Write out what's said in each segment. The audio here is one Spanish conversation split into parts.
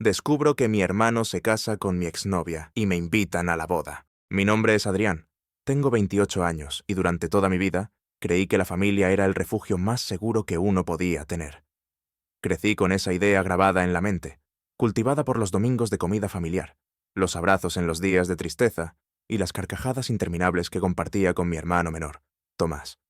Descubro que mi hermano se casa con mi exnovia y me invitan a la boda. Mi nombre es Adrián. Tengo 28 años y durante toda mi vida creí que la familia era el refugio más seguro que uno podía tener. Crecí con esa idea grabada en la mente, cultivada por los domingos de comida familiar, los abrazos en los días de tristeza y las carcajadas interminables que compartía con mi hermano menor, Tomás.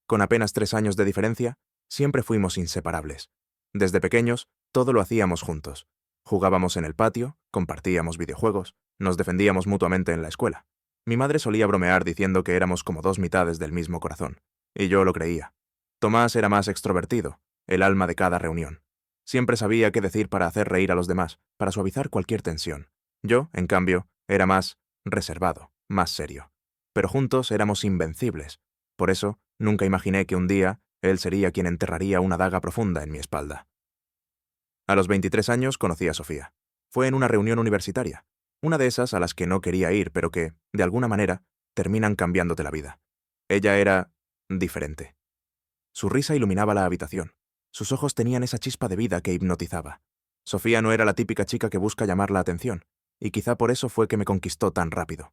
Con apenas 3 años de diferencia, siempre fuimos inseparables. Desde pequeños, todo lo hacíamos juntos. Jugábamos en el patio, compartíamos videojuegos, nos defendíamos mutuamente en la escuela. Mi madre solía bromear diciendo que éramos como dos mitades del mismo corazón, y yo lo creía. Tomás era más extrovertido, el alma de cada reunión. Siempre sabía qué decir para hacer reír a los demás, para suavizar cualquier tensión. Yo, en cambio, era más reservado, más serio. Pero juntos éramos invencibles. Por eso, nunca imaginé que un día él sería quien enterraría una daga profunda en mi espalda. A los 23 años conocí a Sofía. Fue en una reunión universitaria, una de esas a las que no quería ir, pero que, de alguna manera, terminan cambiándote la vida. Ella era diferente. Su risa iluminaba la habitación. Sus ojos tenían esa chispa de vida que hipnotizaba. Sofía no era la típica chica que busca llamar la atención, y quizá por eso fue que me conquistó tan rápido.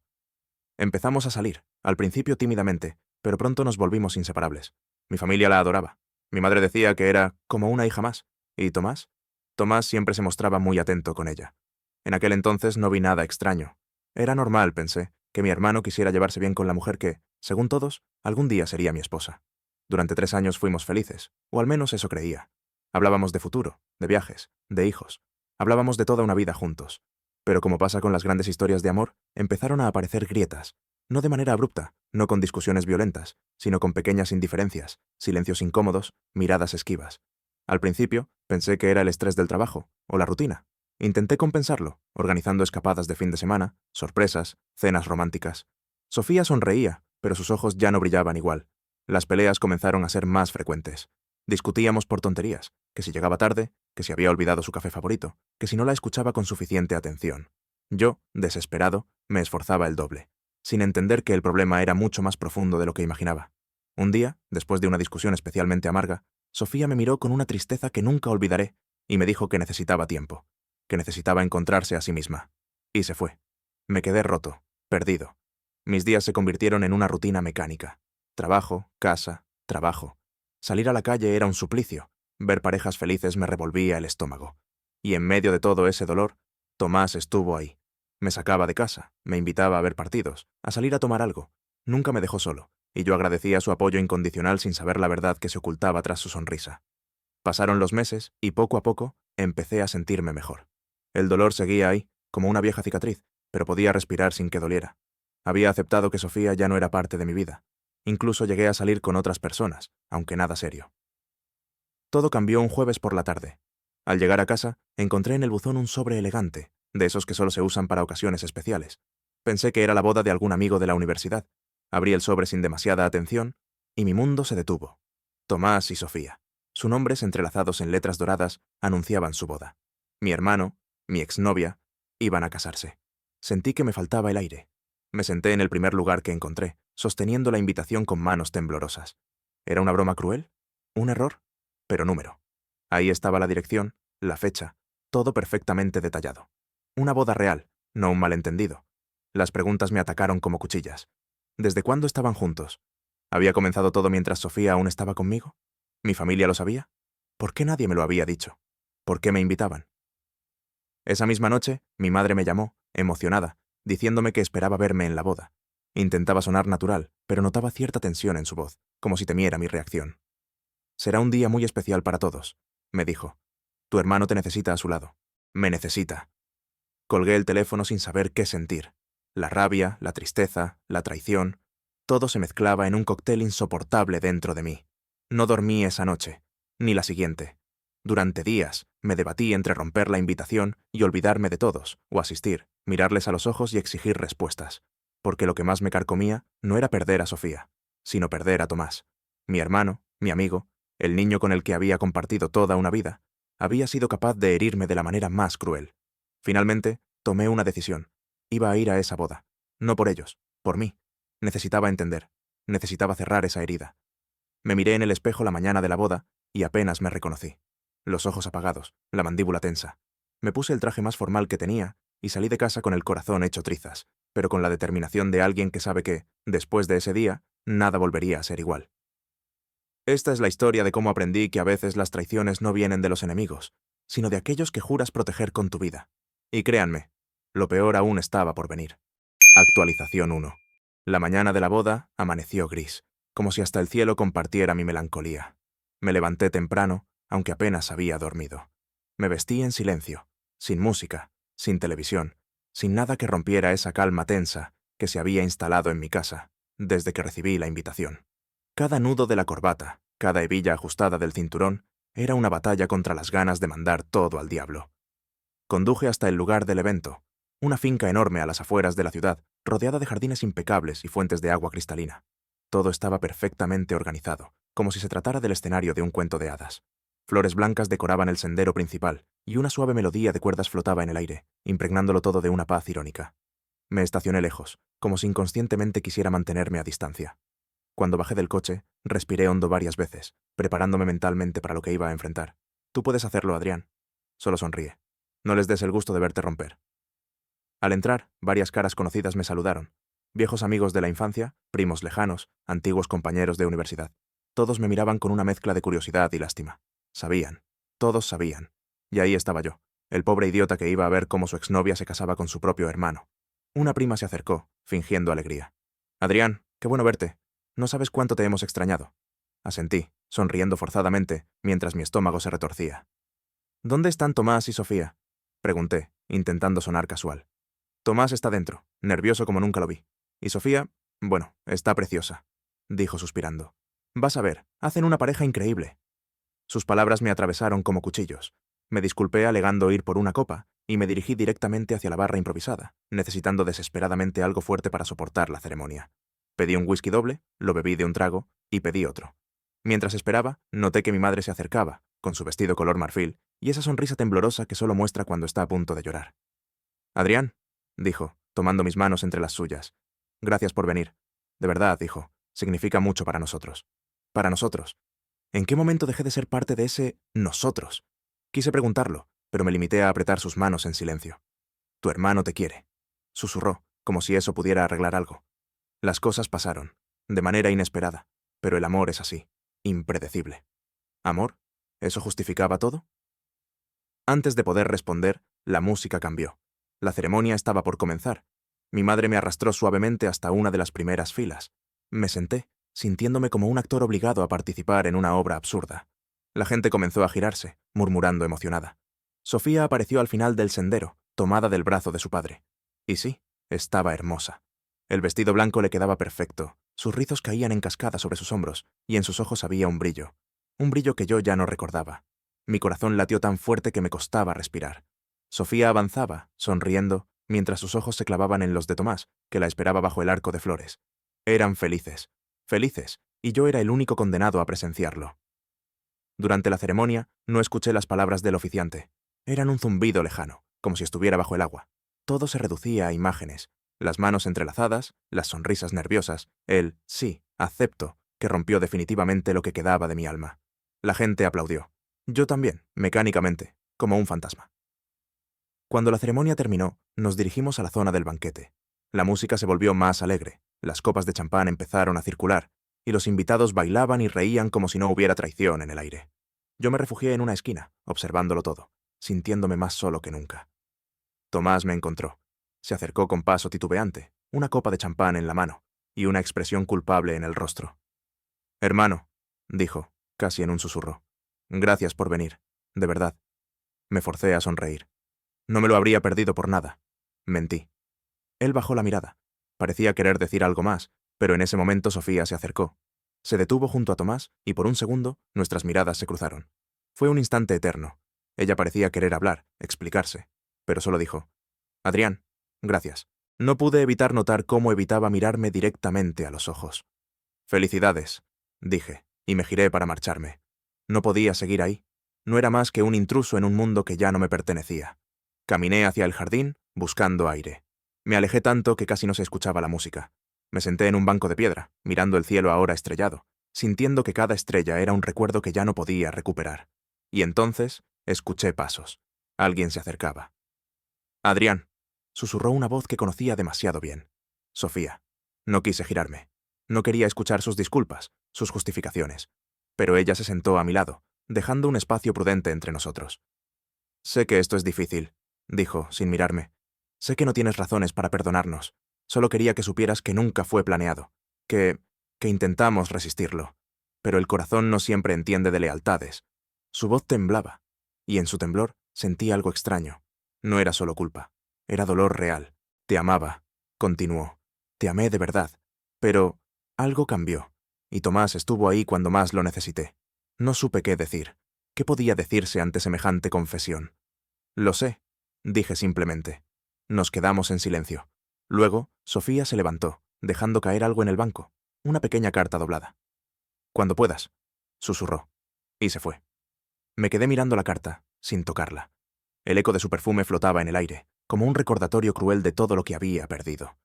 Empezamos a salir, al principio tímidamente, pero pronto nos volvimos inseparables. Mi familia la adoraba. Mi madre decía que era como una hija más. ¿Y Tomás? Tomás siempre se mostraba muy atento con ella. En aquel entonces no vi nada extraño. Era normal, pensé, que mi hermano quisiera llevarse bien con la mujer que, según todos, algún día sería mi esposa. Durante 3 años fuimos felices, o al menos eso creía. Hablábamos de futuro, de viajes, de hijos. Hablábamos de toda una vida juntos. Pero como pasa con las grandes historias de amor, empezaron a aparecer grietas. No de manera abrupta, no con discusiones violentas, sino con pequeñas indiferencias, silencios incómodos, miradas esquivas. Al principio, pensé que era el estrés del trabajo, o la rutina. Intenté compensarlo, organizando escapadas de fin de semana, sorpresas, cenas románticas. Sofía sonreía, pero sus ojos ya no brillaban igual. Las peleas comenzaron a ser más frecuentes. Discutíamos por tonterías, que si llegaba tarde, que si había olvidado su café favorito, que si no la escuchaba con suficiente atención. Yo, desesperado, me esforzaba el doble, sin entender que el problema era mucho más profundo de lo que imaginaba. Un día, después de una discusión especialmente amarga, Sofía me miró con una tristeza que nunca olvidaré y me dijo que necesitaba tiempo, que necesitaba encontrarse a sí misma. Y se fue. Me quedé roto, perdido. Mis días se convirtieron en una rutina mecánica. Trabajo, casa, trabajo. Salir a la calle era un suplicio. Ver parejas felices me revolvía el estómago. Y en medio de todo ese dolor, Tomás estuvo ahí. Me sacaba de casa, me invitaba a ver partidos, a salir a tomar algo. Nunca me dejó solo, y yo agradecía su apoyo incondicional sin saber la verdad que se ocultaba tras su sonrisa. Pasaron los meses y poco a poco empecé a sentirme mejor. El dolor seguía ahí, como una vieja cicatriz, pero podía respirar sin que doliera. Había aceptado que Sofía ya no era parte de mi vida. Incluso llegué a salir con otras personas, aunque nada serio. Todo cambió un jueves por la tarde. Al llegar a casa, encontré en el buzón un sobre elegante, de esos que solo se usan para ocasiones especiales. Pensé que era la boda de algún amigo de la universidad. Abrí el sobre sin demasiada atención, y mi mundo se detuvo. Tomás y Sofía. Sus nombres entrelazados en letras doradas anunciaban su boda. Mi hermano, mi exnovia, iban a casarse. Sentí que me faltaba el aire. Me senté en el primer lugar que encontré, sosteniendo la invitación con manos temblorosas. ¿Era una broma cruel? ¿Un error? Pero número. Ahí estaba la dirección, la fecha, todo perfectamente detallado. Una boda real, no un malentendido. Las preguntas me atacaron como cuchillas. ¿Desde cuándo estaban juntos? ¿Había comenzado todo mientras Sofía aún estaba conmigo? ¿Mi familia lo sabía? ¿Por qué nadie me lo había dicho? ¿Por qué me invitaban? Esa misma noche, mi madre me llamó, emocionada, diciéndome que esperaba verme en la boda. Intentaba sonar natural, pero notaba cierta tensión en su voz, como si temiera mi reacción. «Será un día muy especial para todos», me dijo. «Tu hermano te necesita a su lado. Me necesita». Colgué el teléfono sin saber qué sentir. La rabia, la tristeza, la traición, todo se mezclaba en un cóctel insoportable dentro de mí. No dormí esa noche, ni la siguiente. Durante días me debatí entre romper la invitación y olvidarme de todos, o asistir, mirarles a los ojos y exigir respuestas. Porque lo que más me carcomía no era perder a Sofía, sino perder a Tomás. Mi hermano, mi amigo, el niño con el que había compartido toda una vida, había sido capaz de herirme de la manera más cruel. Finalmente, tomé una decisión. Iba a ir a esa boda. No por ellos, por mí. Necesitaba entender. Necesitaba cerrar esa herida. Me miré en el espejo la mañana de la boda y apenas me reconocí. Los ojos apagados, la mandíbula tensa. Me puse el traje más formal que tenía y salí de casa con el corazón hecho trizas, pero con la determinación de alguien que sabe que, después de ese día, nada volvería a ser igual. Esta es la historia de cómo aprendí que a veces las traiciones no vienen de los enemigos, sino de aquellos que juras proteger con tu vida. Y créanme, lo peor aún estaba por venir. Actualización 1. La mañana de la boda amaneció gris, como si hasta el cielo compartiera mi melancolía. Me levanté temprano, aunque apenas había dormido. Me vestí en silencio, sin música, sin televisión, sin nada que rompiera esa calma tensa que se había instalado en mi casa desde que recibí la invitación. Cada nudo de la corbata, cada hebilla ajustada del cinturón, era una batalla contra las ganas de mandar todo al diablo. Conduje hasta el lugar del evento, una finca enorme a las afueras de la ciudad, rodeada de jardines impecables y fuentes de agua cristalina. Todo estaba perfectamente organizado, como si se tratara del escenario de un cuento de hadas. Flores blancas decoraban el sendero principal, y una suave melodía de cuerdas flotaba en el aire, impregnándolo todo de una paz irónica. Me estacioné lejos, como si inconscientemente quisiera mantenerme a distancia. Cuando bajé del coche, respiré hondo varias veces, preparándome mentalmente para lo que iba a enfrentar. Tú puedes hacerlo, Adrián. Solo sonríe. No les des el gusto de verte romper. Al entrar, varias caras conocidas me saludaron. Viejos amigos de la infancia, primos lejanos, antiguos compañeros de universidad. Todos me miraban con una mezcla de curiosidad y lástima. Sabían. Todos sabían. Y ahí estaba yo, el pobre idiota que iba a ver cómo su exnovia se casaba con su propio hermano. Una prima se acercó, fingiendo alegría. Adrián, qué bueno verte. No sabes cuánto te hemos extrañado. Asentí, sonriendo forzadamente, mientras mi estómago se retorcía. ¿Dónde están Tomás y Sofía? Pregunté, intentando sonar casual. Tomás está dentro, nervioso como nunca lo vi. Y Sofía, bueno, está preciosa, dijo suspirando. Vas a ver, hacen una pareja increíble. Sus palabras me atravesaron como cuchillos. Me disculpé alegando ir por una copa y me dirigí directamente hacia la barra improvisada, necesitando desesperadamente algo fuerte para soportar la ceremonia. Pedí un whisky doble, lo bebí de un trago y pedí otro. Mientras esperaba, noté que mi madre se acercaba, con su vestido color marfil y esa sonrisa temblorosa que solo muestra cuando está a punto de llorar. Adrián, dijo, tomando mis manos entre las suyas. Gracias por venir. De verdad, dijo, significa mucho para nosotros. Para nosotros. ¿En qué momento dejé de ser parte de ese nosotros? Quise preguntarlo, pero me limité a apretar sus manos en silencio. Tu hermano te quiere, susurró, como si eso pudiera arreglar algo. Las cosas pasaron, de manera inesperada, pero el amor es así, impredecible. ¿Amor? ¿Eso justificaba todo? Antes de poder responder, la música cambió. La ceremonia estaba por comenzar. Mi madre me arrastró suavemente hasta una de las primeras filas. Me senté, sintiéndome como un actor obligado a participar en una obra absurda. La gente comenzó a girarse, murmurando emocionada. Sofía apareció al final del sendero, tomada del brazo de su padre. Y sí, estaba hermosa. El vestido blanco le quedaba perfecto, sus rizos caían en cascada sobre sus hombros, y en sus ojos había un brillo que yo ya no recordaba. Mi corazón latió tan fuerte que me costaba respirar. Sofía avanzaba, sonriendo, mientras sus ojos se clavaban en los de Tomás, que la esperaba bajo el arco de flores. Eran felices, felices, y yo era el único condenado a presenciarlo. Durante la ceremonia, no escuché las palabras del oficiante. Eran un zumbido lejano, como si estuviera bajo el agua. Todo se reducía a imágenes, las manos entrelazadas, las sonrisas nerviosas, el sí, acepto, que rompió definitivamente lo que quedaba de mi alma. La gente aplaudió. Yo también, mecánicamente, como un fantasma. Cuando la ceremonia terminó, nos dirigimos a la zona del banquete. La música se volvió más alegre, las copas de champán empezaron a circular, y los invitados bailaban y reían como si no hubiera traición en el aire. Yo me refugié en una esquina, observándolo todo, sintiéndome más solo que nunca. Tomás me encontró. Se acercó con paso titubeante, una copa de champán en la mano, y una expresión culpable en el rostro. Hermano, dijo, casi en un susurro. Gracias por venir, de verdad. Me forcé a sonreír. No me lo habría perdido por nada. Mentí. Él bajó la mirada. Parecía querer decir algo más, pero en ese momento Sofía se acercó. Se detuvo junto a Tomás y por un segundo nuestras miradas se cruzaron. Fue un instante eterno. Ella parecía querer hablar, explicarse, pero solo dijo, Adrián, gracias. No pude evitar notar cómo evitaba mirarme directamente a los ojos. Felicidades, dije, y me giré para marcharme. No podía seguir ahí. No era más que un intruso en un mundo que ya no me pertenecía. Caminé hacia el jardín, buscando aire. Me alejé tanto que casi no se escuchaba la música. Me senté en un banco de piedra, mirando el cielo ahora estrellado, sintiendo que cada estrella era un recuerdo que ya no podía recuperar. Y entonces escuché pasos. Alguien se acercaba. «Adrián», susurró una voz que conocía demasiado bien. Sofía. No quise girarme. No quería escuchar sus disculpas, sus justificaciones. Pero ella se sentó a mi lado, dejando un espacio prudente entre nosotros. «Sé que esto es difícil», dijo, sin mirarme. «Sé que no tienes razones para perdonarnos. Solo quería que supieras que nunca fue planeado, que intentamos resistirlo. Pero el corazón no siempre entiende de lealtades». Su voz temblaba, y en su temblor sentí algo extraño. No era solo culpa, era dolor real. «Te amaba», continuó. «Te amé de verdad. Pero algo cambió, y Tomás estuvo ahí cuando más lo necesité. No supe qué decir. ¿Qué podía decirse ante semejante confesión? «Lo sé», dije simplemente. Nos quedamos en silencio. Luego, Sofía se levantó, dejando caer algo en el banco, una pequeña carta doblada. «Cuando puedas», susurró, y se fue. Me quedé mirando la carta, sin tocarla. El eco de su perfume flotaba en el aire, como un recordatorio cruel de todo lo que había perdido.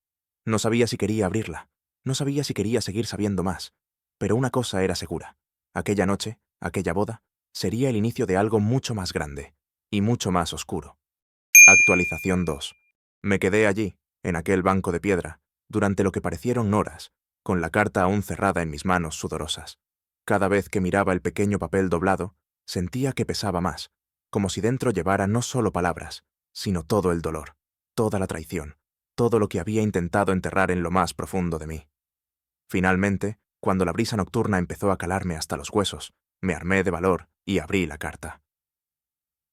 No sabía si quería abrirla, no sabía si quería seguir sabiendo más, pero una cosa era segura. Aquella noche, aquella boda, sería el inicio de algo mucho más grande, y mucho más oscuro. Actualización 2. Me quedé allí, en aquel banco de piedra, durante lo que parecieron horas, con la carta aún cerrada en mis manos sudorosas. Cada vez que miraba el pequeño papel doblado, sentía que pesaba más, como si dentro llevara no solo palabras, sino todo el dolor, toda la traición, todo lo que había intentado enterrar en lo más profundo de mí. Finalmente, cuando la brisa nocturna empezó a calarme hasta los huesos, me armé de valor y abrí la carta.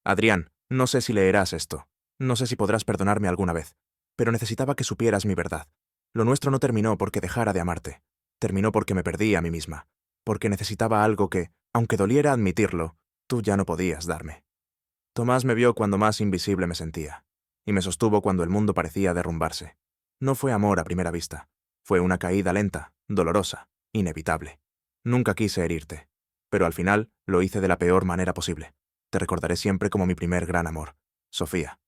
«Adrián, no sé si leerás esto. No sé si podrás perdonarme alguna vez, pero necesitaba que supieras mi verdad. Lo nuestro no terminó porque dejara de amarte. Terminó porque me perdí a mí misma, porque necesitaba algo que, aunque doliera admitirlo, tú ya no podías darme. Tomás me vio cuando más invisible me sentía, y me sostuvo cuando el mundo parecía derrumbarse. No fue amor a primera vista. Fue una caída lenta, dolorosa, inevitable. Nunca quise herirte, pero al final lo hice de la peor manera posible. Te recordaré siempre como mi primer gran amor, Sofía».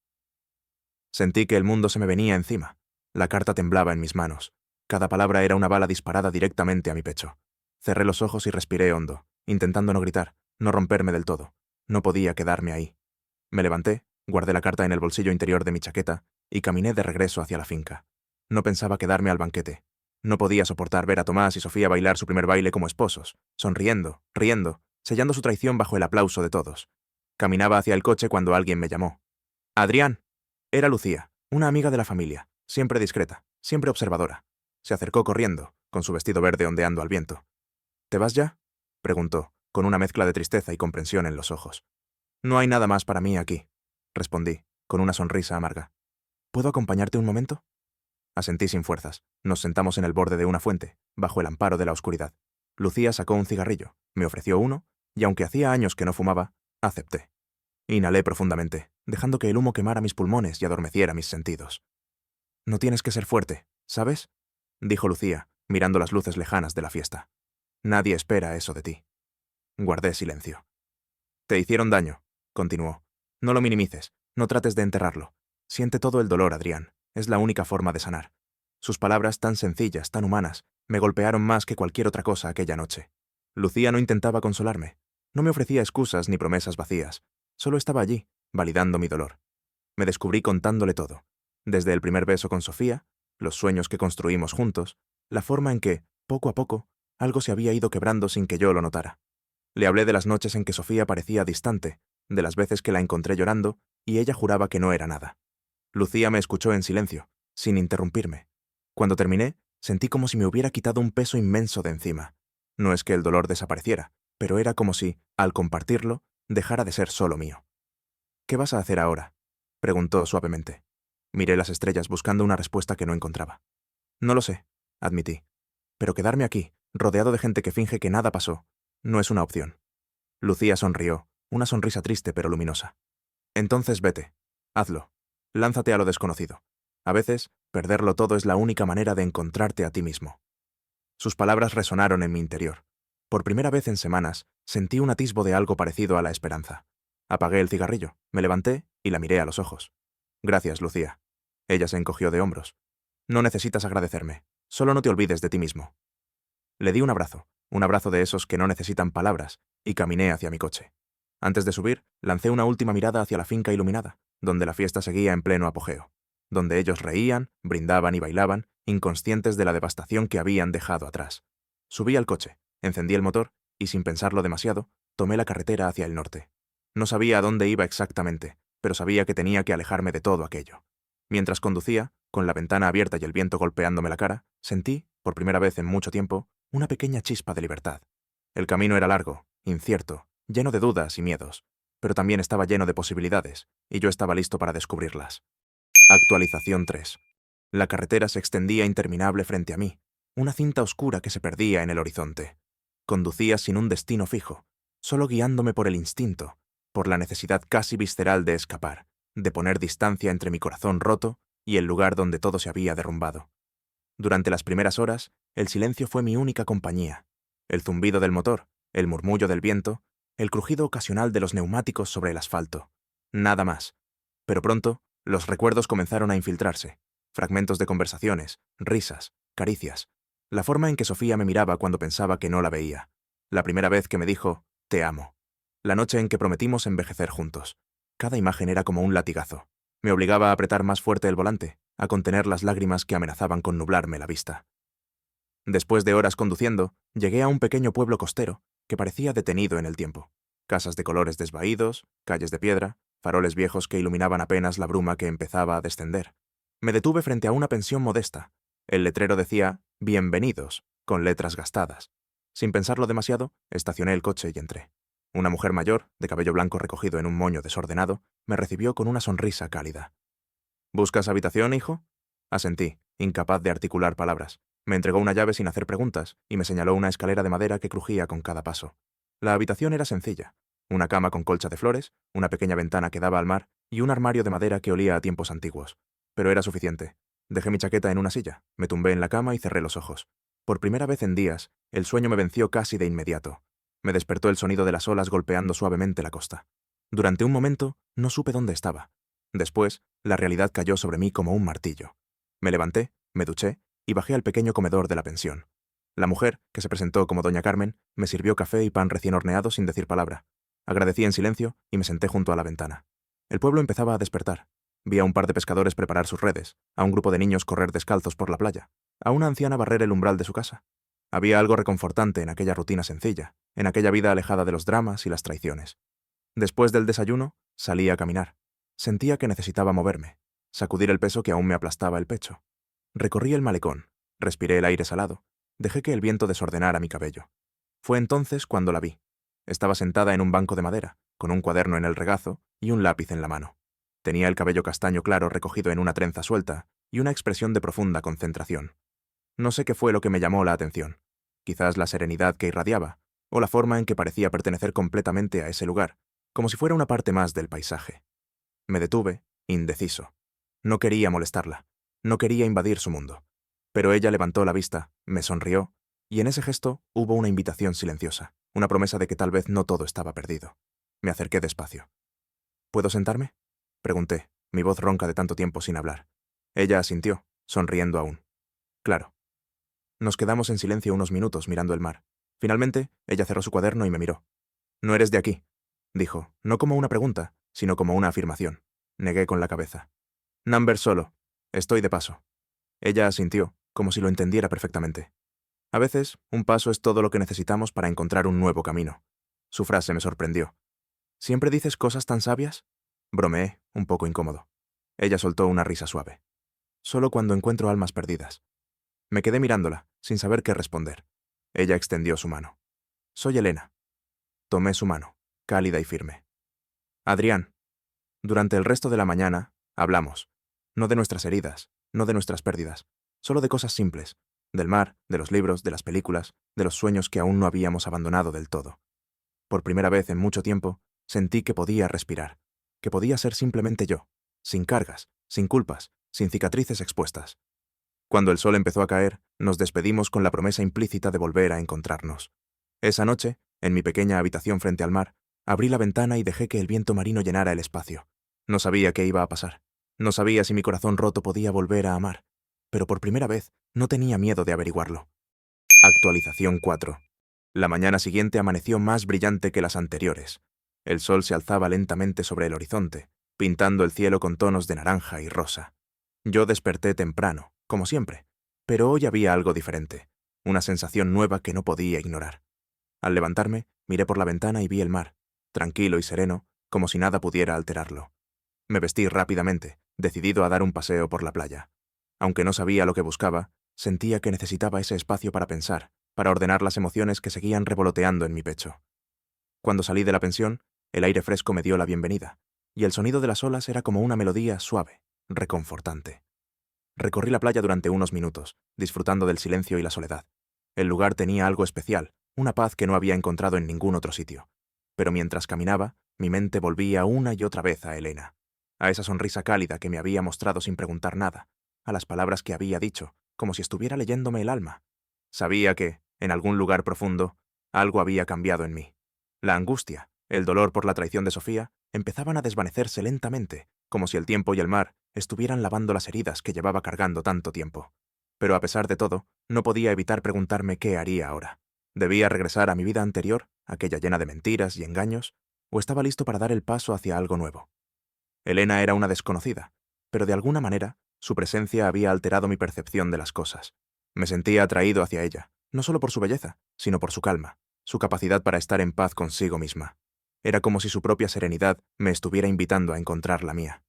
Sentí que el mundo se me venía encima. La carta temblaba en mis manos. Cada palabra era una bala disparada directamente a mi pecho. Cerré los ojos y respiré hondo, intentando no gritar, no romperme del todo. No podía quedarme ahí. Me levanté, guardé la carta en el bolsillo interior de mi chaqueta y caminé de regreso hacia la finca. No pensaba quedarme al banquete. No podía soportar ver a Tomás y Sofía bailar su primer baile como esposos, sonriendo, riendo, sellando su traición bajo el aplauso de todos. Caminaba hacia el coche cuando alguien me llamó. «Adrián». Era Lucía, una amiga de la familia, siempre discreta, siempre observadora. Se acercó corriendo, con su vestido verde ondeando al viento. «¿Te vas ya?», preguntó, con una mezcla de tristeza y comprensión en los ojos. «No hay nada más para mí aquí», respondí, con una sonrisa amarga. «¿Puedo acompañarte un momento?». Asentí sin fuerzas. Nos sentamos en el borde de una fuente, bajo el amparo de la oscuridad. Lucía sacó un cigarrillo, me ofreció uno, y aunque hacía años que no fumaba, acepté. Inhalé profundamente, dejando que el humo quemara mis pulmones y adormeciera mis sentidos. «No tienes que ser fuerte, ¿sabes?», dijo Lucía, mirando las luces lejanas de la fiesta. «Nadie espera eso de ti». Guardé silencio. «Te hicieron daño», continuó. «No lo minimices, no trates de enterrarlo. Siente todo el dolor, Adrián. Es la única forma de sanar». Sus palabras tan sencillas, tan humanas, me golpearon más que cualquier otra cosa aquella noche. Lucía no intentaba consolarme. No me ofrecía excusas ni promesas vacías. Solo estaba allí, validando mi dolor. Me descubrí contándole todo. Desde el primer beso con Sofía, los sueños que construimos juntos, la forma en que, poco a poco, algo se había ido quebrando sin que yo lo notara. Le hablé de las noches en que Sofía parecía distante, de las veces que la encontré llorando y ella juraba que no era nada. Lucía me escuchó en silencio, sin interrumpirme. Cuando terminé, sentí como si me hubiera quitado un peso inmenso de encima. No es que el dolor desapareciera, pero era como si, al compartirlo, dejara de ser solo mío. «¿Qué vas a hacer ahora?», preguntó suavemente. Miré las estrellas buscando una respuesta que no encontraba. «No lo sé», admití. «Pero quedarme aquí, rodeado de gente que finge que nada pasó, no es una opción». Lucía sonrió, una sonrisa triste pero luminosa. «Entonces vete. Hazlo. Lánzate a lo desconocido. A veces, perderlo todo es la única manera de encontrarte a ti mismo». Sus palabras resonaron en mi interior. Por primera vez en semanas, sentí un atisbo de algo parecido a la esperanza. Apagué el cigarrillo, me levanté y la miré a los ojos. «Gracias, Lucía». Ella se encogió de hombros. «No necesitas agradecerme. Solo no te olvides de ti mismo». Le di un abrazo de esos que no necesitan palabras, y caminé hacia mi coche. Antes de subir, lancé una última mirada hacia la finca iluminada, donde la fiesta seguía en pleno apogeo, donde ellos reían, brindaban y bailaban, inconscientes de la devastación que habían dejado atrás. Subí al coche, encendí el motor y, sin pensarlo demasiado, tomé la carretera hacia el norte. No sabía a dónde iba exactamente, pero sabía que tenía que alejarme de todo aquello. Mientras conducía, con la ventana abierta y el viento golpeándome la cara, sentí, por primera vez en mucho tiempo, una pequeña chispa de libertad. El camino era largo, incierto, lleno de dudas y miedos, pero también estaba lleno de posibilidades, y yo estaba listo para descubrirlas. Actualización 3. La carretera se extendía interminable frente a mí, una cinta oscura que se perdía en el horizonte. Conducía sin un destino fijo, solo guiándome por el instinto, por la necesidad casi visceral de escapar, de poner distancia entre mi corazón roto y el lugar donde todo se había derrumbado. Durante las primeras horas, el silencio fue mi única compañía. El zumbido del motor, el murmullo del viento, el crujido ocasional de los neumáticos sobre el asfalto. Nada más. Pero pronto, los recuerdos comenzaron a infiltrarse. Fragmentos de conversaciones, risas, caricias. La forma en que Sofía me miraba cuando pensaba que no la veía. La primera vez que me dijo, «Te amo». La noche en que prometimos envejecer juntos. Cada imagen era como un latigazo. Me obligaba a apretar más fuerte el volante, a contener las lágrimas que amenazaban con nublarme la vista. Después de horas conduciendo, llegué a un pequeño pueblo costero que parecía detenido en el tiempo. Casas de colores desvaídos, calles de piedra, faroles viejos que iluminaban apenas la bruma que empezaba a descender. Me detuve frente a una pensión modesta. El letrero decía «Bienvenidos», con letras gastadas. Sin pensarlo demasiado, estacioné el coche y entré. Una mujer mayor, de cabello blanco recogido en un moño desordenado, me recibió con una sonrisa cálida. «¿Buscas habitación, hijo?» Asentí, incapaz de articular palabras. Me entregó una llave sin hacer preguntas y me señaló una escalera de madera que crujía con cada paso. La habitación era sencilla. Una cama con colcha de flores, una pequeña ventana que daba al mar y un armario de madera que olía a tiempos antiguos. Pero era suficiente. Dejé mi chaqueta en una silla, me tumbé en la cama y cerré los ojos. Por primera vez en días, el sueño me venció casi de inmediato. Me despertó el sonido de las olas golpeando suavemente la costa. Durante un momento, no supe dónde estaba. Después, la realidad cayó sobre mí como un martillo. Me levanté, me duché y bajé al pequeño comedor de la pensión. La mujer, que se presentó como doña Carmen, me sirvió café y pan recién horneado sin decir palabra. Agradecí en silencio y me senté junto a la ventana. El pueblo empezaba a despertar. Vi a un par de pescadores preparar sus redes, a un grupo de niños correr descalzos por la playa, a una anciana barrer el umbral de su casa. Había algo reconfortante en aquella rutina sencilla, en aquella vida alejada de los dramas y las traiciones. Después del desayuno, salí a caminar. Sentía que necesitaba moverme, sacudir el peso que aún me aplastaba el pecho. Recorrí el malecón, respiré el aire salado, dejé que el viento desordenara mi cabello. Fue entonces cuando la vi. Estaba sentada en un banco de madera, con un cuaderno en el regazo y un lápiz en la mano. Tenía el cabello castaño claro recogido en una trenza suelta y una expresión de profunda concentración. No sé qué fue lo que me llamó la atención. Quizás la serenidad que irradiaba, o la forma en que parecía pertenecer completamente a ese lugar, como si fuera una parte más del paisaje. Me detuve, indeciso. No quería molestarla. No quería invadir su mundo. Pero ella levantó la vista, me sonrió, y en ese gesto hubo una invitación silenciosa, una promesa de que tal vez no todo estaba perdido. Me acerqué despacio. ¿Puedo sentarme?, pregunté, mi voz ronca de tanto tiempo sin hablar. Ella asintió, sonriendo aún. Claro. Nos quedamos en silencio unos minutos mirando el mar. Finalmente, ella cerró su cuaderno y me miró. «No eres de aquí», dijo, no como una pregunta, sino como una afirmación. Negué con la cabeza. «Number solo. Estoy de paso». Ella asintió, como si lo entendiera perfectamente. A veces, un paso es todo lo que necesitamos para encontrar un nuevo camino. Su frase me sorprendió. «¿Siempre dices cosas tan sabias?», bromeé, un poco incómodo. Ella soltó una risa suave. «Solo cuando encuentro almas perdidas». Me quedé mirándola, sin saber qué responder. Ella extendió su mano. «Soy Elena». Tomé su mano, cálida y firme. «Adrián». Durante el resto de la mañana, hablamos. No de nuestras heridas, no de nuestras pérdidas, solo de cosas simples, del mar, de los libros, de las películas, de los sueños que aún no habíamos abandonado del todo. Por primera vez en mucho tiempo, sentí que podía respirar, que podía ser simplemente yo, sin cargas, sin culpas, sin cicatrices expuestas. Cuando el sol empezó a caer, nos despedimos con la promesa implícita de volver a encontrarnos. Esa noche, en mi pequeña habitación frente al mar, abrí la ventana y dejé que el viento marino llenara el espacio. No sabía qué iba a pasar. No sabía si mi corazón roto podía volver a amar. Pero por primera vez, no tenía miedo de averiguarlo. Actualización 4. La mañana siguiente amaneció más brillante que las anteriores. El sol se alzaba lentamente sobre el horizonte, pintando el cielo con tonos de naranja y rosa. Yo desperté temprano, como siempre, pero hoy había algo diferente, una sensación nueva que no podía ignorar. Al levantarme, miré por la ventana y vi el mar, tranquilo y sereno, como si nada pudiera alterarlo. Me vestí rápidamente, decidido a dar un paseo por la playa. Aunque no sabía lo que buscaba, sentía que necesitaba ese espacio para pensar, para ordenar las emociones que seguían revoloteando en mi pecho. Cuando salí de la pensión, el aire fresco me dio la bienvenida, y el sonido de las olas era como una melodía suave, reconfortante. Recorrí la playa durante unos minutos, disfrutando del silencio y la soledad. El lugar tenía algo especial, una paz que no había encontrado en ningún otro sitio. Pero mientras caminaba, mi mente volvía una y otra vez a Elena, a esa sonrisa cálida que me había mostrado sin preguntar nada, a las palabras que había dicho, como si estuviera leyéndome el alma. Sabía que, en algún lugar profundo, algo había cambiado en mí. La angustia, el dolor por la traición de Sofía, empezaban a desvanecerse lentamente, como si el tiempo y el mar estuvieran lavando las heridas que llevaba cargando tanto tiempo. Pero a pesar de todo, no podía evitar preguntarme qué haría ahora. ¿Debía regresar a mi vida anterior, aquella llena de mentiras y engaños, o estaba listo para dar el paso hacia algo nuevo? Elena era una desconocida, pero de alguna manera, su presencia había alterado mi percepción de las cosas. Me sentía atraído hacia ella, no solo por su belleza, sino por su calma, su capacidad para estar en paz consigo misma. Era como si su propia serenidad me estuviera invitando a encontrar la mía.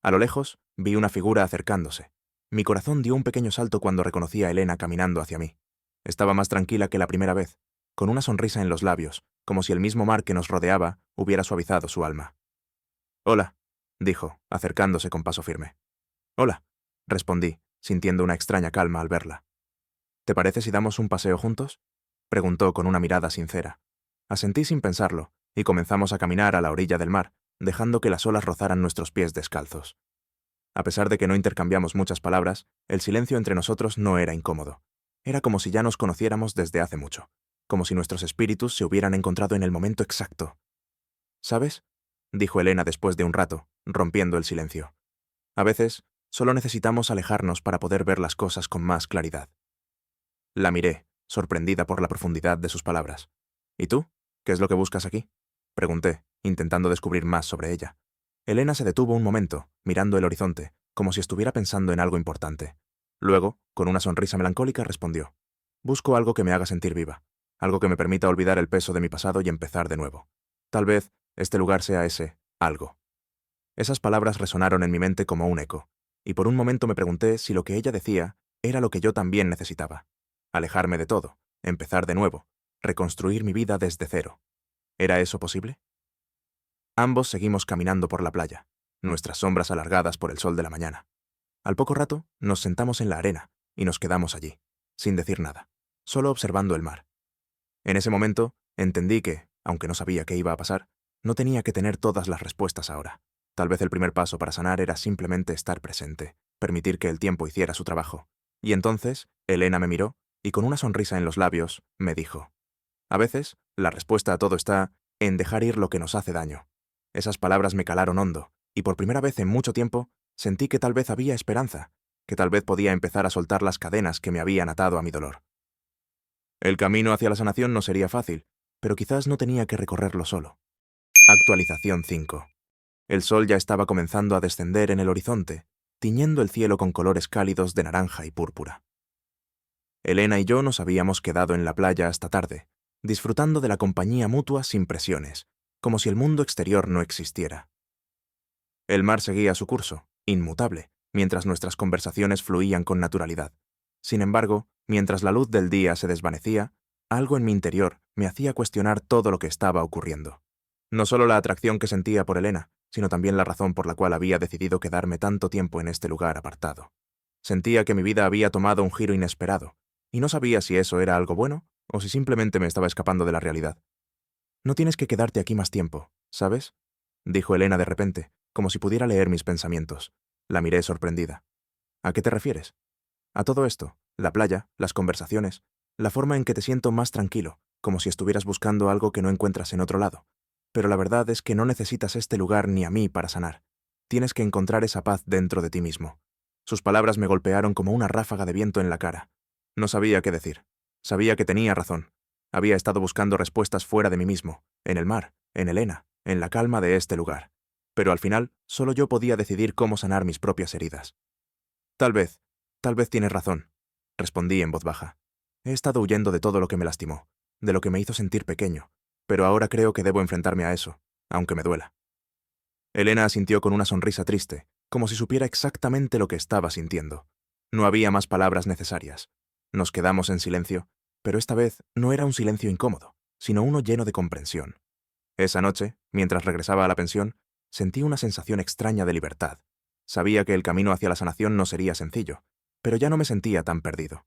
A lo lejos, vi una figura acercándose. Mi corazón dio un pequeño salto cuando reconocí a Elena caminando hacia mí. Estaba más tranquila que la primera vez, con una sonrisa en los labios, como si el mismo mar que nos rodeaba hubiera suavizado su alma. «Hola», dijo, acercándose con paso firme. «Hola», respondí, sintiendo una extraña calma al verla. «¿Te parece si damos un paseo juntos?», preguntó con una mirada sincera. Asentí sin pensarlo, y comenzamos a caminar a la orilla del mar, dejando que las olas rozaran nuestros pies descalzos. A pesar de que no intercambiamos muchas palabras, el silencio entre nosotros no era incómodo. Era como si ya nos conociéramos desde hace mucho, como si nuestros espíritus se hubieran encontrado en el momento exacto. «¿Sabes?», dijo Elena después de un rato, rompiendo el silencio. «A veces, solo necesitamos alejarnos para poder ver las cosas con más claridad». La miré, sorprendida por la profundidad de sus palabras. «¿Y tú? ¿Qué es lo que buscas aquí?», pregunté, intentando descubrir más sobre ella. Elena se detuvo un momento, mirando el horizonte, como si estuviera pensando en algo importante. Luego, con una sonrisa melancólica, respondió: «Busco algo que me haga sentir viva, algo que me permita olvidar el peso de mi pasado y empezar de nuevo. Tal vez este lugar sea ese algo». Esas palabras resonaron en mi mente como un eco, y por un momento me pregunté si lo que ella decía era lo que yo también necesitaba. Alejarme de todo, empezar de nuevo, reconstruir mi vida desde cero. ¿Era eso posible? Ambos seguimos caminando por la playa, nuestras sombras alargadas por el sol de la mañana. Al poco rato, nos sentamos en la arena y nos quedamos allí, sin decir nada, solo observando el mar. En ese momento, entendí que, aunque no sabía qué iba a pasar, no tenía que tener todas las respuestas ahora. Tal vez el primer paso para sanar era simplemente estar presente, permitir que el tiempo hiciera su trabajo. Y entonces, Elena me miró y con una sonrisa en los labios, me dijo: «A veces, la respuesta a todo está en dejar ir lo que nos hace daño». Esas palabras me calaron hondo, y por primera vez en mucho tiempo, sentí que tal vez había esperanza, que tal vez podía empezar a soltar las cadenas que me habían atado a mi dolor. El camino hacia la sanación no sería fácil, pero quizás no tenía que recorrerlo solo. Actualización 5. El sol ya estaba comenzando a descender en el horizonte, tiñendo el cielo con colores cálidos de naranja y púrpura. Elena y yo nos habíamos quedado en la playa hasta tarde, disfrutando de la compañía mutua sin presiones, como si el mundo exterior no existiera. El mar seguía su curso, inmutable, mientras nuestras conversaciones fluían con naturalidad. Sin embargo, mientras la luz del día se desvanecía, algo en mi interior me hacía cuestionar todo lo que estaba ocurriendo. No solo la atracción que sentía por Elena, sino también la razón por la cual había decidido quedarme tanto tiempo en este lugar apartado. Sentía que mi vida había tomado un giro inesperado, y no sabía si eso era algo bueno o si simplemente me estaba escapando de la realidad. «No tienes que quedarte aquí más tiempo, ¿sabes?», dijo Elena de repente, como si pudiera leer mis pensamientos. La miré sorprendida. «¿A qué te refieres?». «A todo esto, la playa, las conversaciones, la forma en que te siento más tranquilo, como si estuvieras buscando algo que no encuentras en otro lado. Pero la verdad es que no necesitas este lugar ni a mí para sanar. Tienes que encontrar esa paz dentro de ti mismo». Sus palabras me golpearon como una ráfaga de viento en la cara. No sabía qué decir. Sabía que tenía razón. Había estado buscando respuestas fuera de mí mismo, en el mar, en Elena, en la calma de este lugar. Pero al final, solo yo podía decidir cómo sanar mis propias heridas. Tal vez tienes razón, respondí en voz baja. He estado huyendo de todo lo que me lastimó, de lo que me hizo sentir pequeño, pero ahora creo que debo enfrentarme a eso, aunque me duela. Elena asintió con una sonrisa triste, como si supiera exactamente lo que estaba sintiendo. No había más palabras necesarias. Nos quedamos en silencio, pero esta vez no era un silencio incómodo, sino uno lleno de comprensión. Esa noche, mientras regresaba a la pensión, sentí una sensación extraña de libertad. Sabía que el camino hacia la sanación no sería sencillo, pero ya no me sentía tan perdido.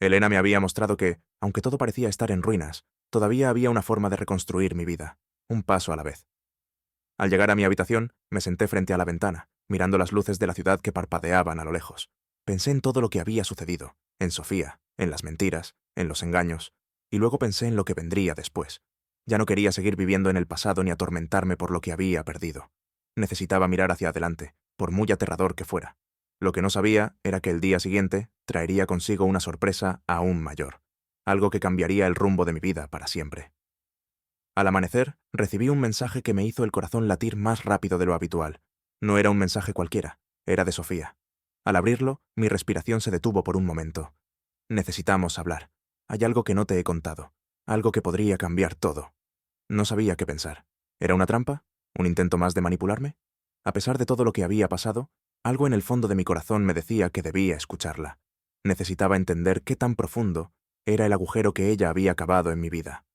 Elena me había mostrado que, aunque todo parecía estar en ruinas, todavía había una forma de reconstruir mi vida, un paso a la vez. Al llegar a mi habitación, me senté frente a la ventana, mirando las luces de la ciudad que parpadeaban a lo lejos. Pensé en todo lo que había sucedido, en Sofía, en las mentiras, en los engaños, y luego pensé en lo que vendría después. Ya no quería seguir viviendo en el pasado ni atormentarme por lo que había perdido. Necesitaba mirar hacia adelante, por muy aterrador que fuera. Lo que no sabía era que el día siguiente traería consigo una sorpresa aún mayor, algo que cambiaría el rumbo de mi vida para siempre. Al amanecer, recibí un mensaje que me hizo el corazón latir más rápido de lo habitual. No era un mensaje cualquiera, era de Sofía. Al abrirlo, mi respiración se detuvo por un momento. Necesitamos hablar. Hay algo que no te he contado, algo que podría cambiar todo. No sabía qué pensar. ¿Era una trampa? ¿Un intento más de manipularme? A pesar de todo lo que había pasado, algo en el fondo de mi corazón me decía que debía escucharla. Necesitaba entender qué tan profundo era el agujero que ella había cavado en mi vida.